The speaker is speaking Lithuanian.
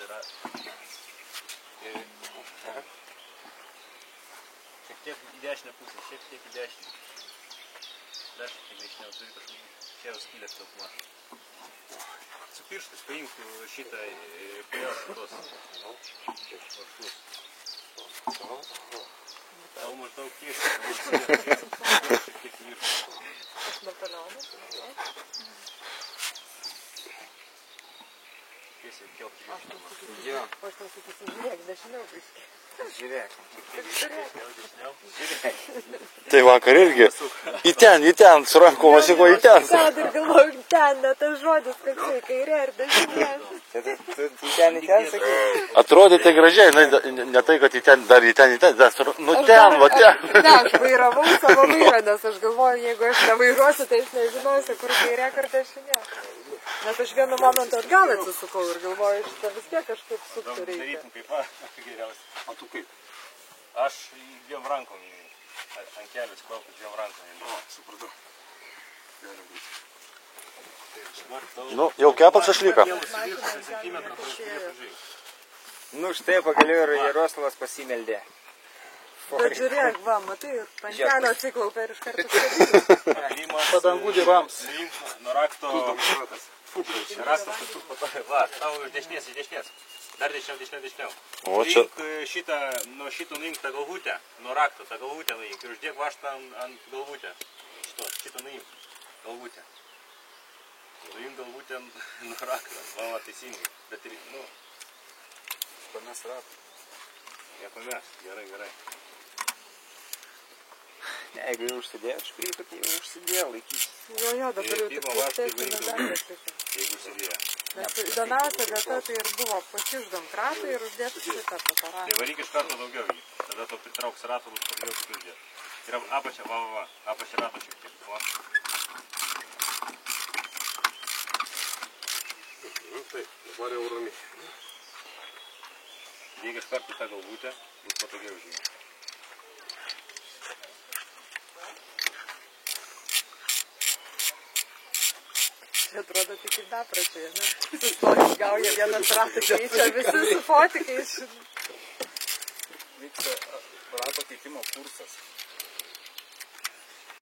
yra. Šiek tiek į dešinę pusę, šiek tiek į dešinę. Dar šiek tiek dešinę, turi kažkokį čia jau skylės daug mažą. Su pirštais paimk šitą pajos tos varštus. Tau maždaug tiesiai, šiek tiek viršų. Napoleonas? Tiesiai kelti viršų. Aš tau sakysim, žiūrėk, dešiniau biškį. Žiūrėk. Tai vakar irgi. Į ten, su rankom vasiko į ten. Ten ir galvoju, ten, ne tas žodis, kad tai kairė ir dešinė. Tu ten į ten sakai? Atrodėte gražiai, ne tai, kad į ten, dar į ten, nu ten, va ten. Ne, aš vairavau savo vairą, nes aš galvoju, jeigu aš nevairuosiu, tai aš nežinosiu, kur kairė, kur dešinė. Nes aš vienu momentu atgal atsisukau ir galvoju, šitą vis tiek kažkaip sukti reikia. Darytum kaip geriausiai. O tu kaip? Aš dviem rankom ant kelius klaupiu dviem rankom. O, supratau. Gali būti. Nu, jau kepas šašlyką. Nu štai pagaliau ir Jaroslavas pasimeldė. Bet žiūrėk, va, matai, ant kelio atsiklaupė ir iš karto skabinė. Padangų dievams. Nuo rakto. Raktas, va, tau iš dešinės. Dar dešiniau. O čia... Šitą, nuo šito nuimk tą galvutę, nuo rakto tą galvutę nuimk ir uždėk vaštą ant galvutę. Šito nuimk galvutę. Nuimk galvutę nuo rakto, va, teisingai. Bet ir, nu... Pames ratą. Nepames, gerai. Ne, jeigu jau užsidėjo, aš prie, kad jau užsidėjo laikyti. Jo, dabar jau tik stepinė darbės. Jeigu užsidėjo. Nes įdomiausia vieta tai ir buvo pakiždom kratą ir uždėti šitą fotoratą. Tai varyk iš karto daugiau jį. Tada tu pritrauks ratą, bus pagaliau tik uždėti. Ir apačia, va. Apačia rato šiek tiek. Va. Taip, dabar jau ramiai. Jeigu iš karto tą galvutę, bus patogiau žymiai. Atrodo tik ir bepračiai, ne? Sustojus gauja vienas ratas keičia, visi su fotikais. Vyksta rato keitimo kursas.